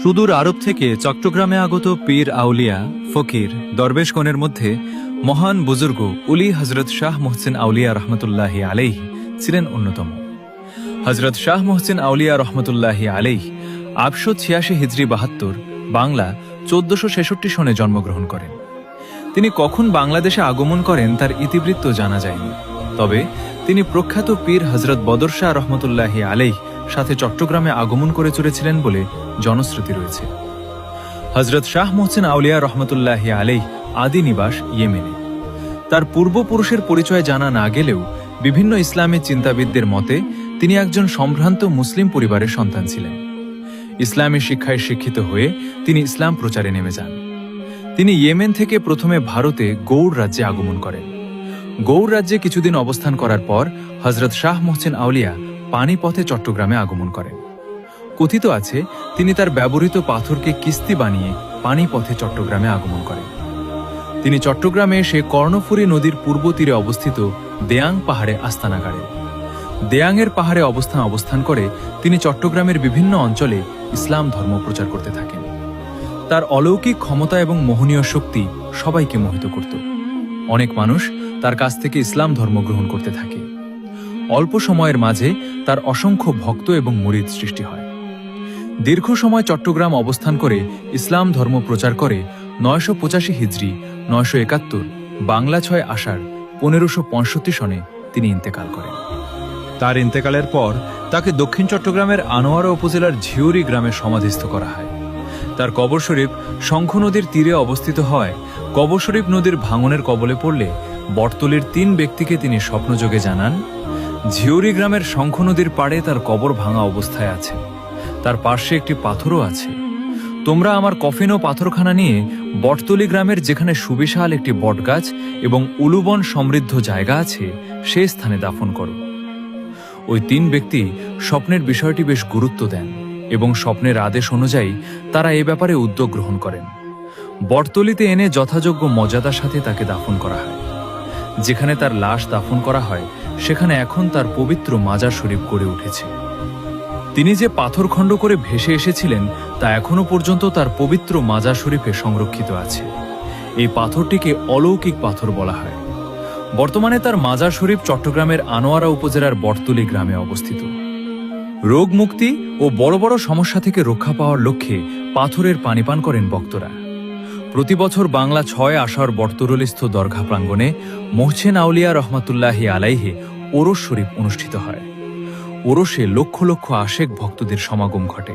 সুদূর আরব থেকে চট্টগ্রামে আগত পীর আউলিয়া ফকির দরবেশগণের মধ্যে মহান বুজুর্গ উলি হজরত শাহ মোহসিন আউলিয়া রহমতুল্লাহি আলাইহি ছিলেন অন্যতম। হজরত শাহ মোহসিন আউলিয়া রহমতুল্লাহি আলাইহি ৮৮৬ হিজরি ৭২ বাংলা ১৪৬৬ সনে জন্মগ্রহণ করেন। তিনি কখন বাংলাদেশে আগমন করেন তার ইতিবৃত্ত জানা যায়নি, তবে তিনি প্রখ্যাত পীর হজরত বদর শাহ রহমতুল্লাহি আলাইহি সাথে চট্টগ্রামে আগমন করে চলেছিলেন বলে জনশ্রুতি রয়েছে। হজরত শাহ মোহসিন আউলিয়া রহমতুল্লাহি আলাইহি আদি নিবাস ইয়েমেনে। তার পূর্বপুরুষের পরিচয় জানা না গেলেও বিভিন্ন ইসলামী চিন্তাবিদদের মতে তিনি একজন সম্ভ্রান্ত মুসলিম পরিবারের সন্তান ছিলেন। ইসলামী শিক্ষায় শিক্ষিত হয়ে তিনি ইসলাম প্রচারে নেমে যান। তিনি ইয়েমেন থেকে প্রথমে ভারতে গৌড় রাজ্যে আগমন করেন। গৌড় রাজ্যে কিছুদিন অবস্থান করার পর হজরত শাহ মোহসিন আউলিয়া পানিপথে চট্টগ্রামে আগমন করেন। কথিত আছে তিনি তার ব্যবহৃত পাথরকে কিস্তি বানিয়ে পানিপথে চট্টগ্রামে আগমন করেন। তিনি চট্টগ্রামে এসে কর্ণফুলী নদীর পূর্ব তীরে অবস্থিত দেয়াং পাহাড়ে আস্তানা গাড়েন। দেয়াংয়ের পাহাড়ে অবস্থান করে তিনি চট্টগ্রামের বিভিন্ন অঞ্চলে ইসলাম ধর্ম প্রচার করতে থাকেন। তার অলৌকিক ক্ষমতা এবং মোহনীয় শক্তি সবাইকে মোহিত করত। অনেক মানুষ তার কাছ থেকে ইসলাম ধর্ম গ্রহণ করতে থাকে। অল্প সময়ের মাঝে তার অসংখ্য ভক্ত এবং মুরিদ সৃষ্টি হয়। দীর্ঘ সময় চট্টগ্রাম অবস্থান করে ইসলাম ধর্ম প্রচার করে ৯৮৫ হিজরি ৯৭১ বাংলা ৬ আষাঢ় ১৫৬৫ সনে তিনি ইন্তেকাল করেন। তার ইন্তেকালের পর তাকে দক্ষিণ চট্টগ্রামের আনোয়ারা উপজেলার ঝিউরি গ্রামে সমাধিস্থ করা হয়। তার কবর শরীফ শঙ্খ নদীর তীরে অবস্থিত হয়। কবর শরীফ নদীর ভাঙনের কবলে পড়লে বটতলীর ৩ ব্যক্তিকে তিনি স্বপ্নযোগে জানান, ঝিউরি গ্রামের শঙ্খ নদীর পাড়ে তার কবর ভাঙা অবস্থায় আছে, তার পার্শ্বে একটি পাথরও আছে। তোমরা আমার কফিন ও পাথরখানা নিয়ে বটতলী গ্রামের যেখানে সুবিশাল একটি বটগাছ এবং উলুবন সমৃদ্ধ জায়গা আছে সেই স্থানে দাফন করো। ওই ৩ ব্যক্তি স্বপ্নের বিষয়টি বেশ গুরুত্ব দেন এবং স্বপ্নের আদেশ অনুযায়ী তারা এ ব্যাপারে উদ্যোগ গ্রহণ করেন। বটতলীতে এনে যথাযোগ্য মর্যাদার সাথে তাকে দাফন করা হয়। যেখানে তার লাশ দাফন করা হয় সেখানে এখন তার পবিত্র মাজার শরীফ গড়ে উঠেছে। তিনি যে পাথরখণ্ড করে ভেসে এসেছিলেন তা এখনো পর্যন্ত তার পবিত্র মাজার শরীফে সংরক্ষিত আছে। এই পাথরটিকে অলৌকিক পাথর বলা হয়। বর্তমানে তার মাজার শরীফ চট্টগ্রামের আনোয়ারা উপজেলার বটতলী গ্রামে অবস্থিত। রোগ মুক্তি ও বড় বড় সমস্যা থেকে রক্ষা পাওয়ার লক্ষ্যে পাথরের পানি পান করেন ভক্তরা। প্রতি বছর বাংলা ৬ আষাঢ় বটতরুলিস্থ দরগা প্রাঙ্গণে মোহসিন আউলিয়া রহমতুল্লাহি আলাইহি ওরস শরীফ অনুষ্ঠিত হয়। ওরসে লক্ষ লক্ষ আশেক ভক্তদের সমাগম ঘটে।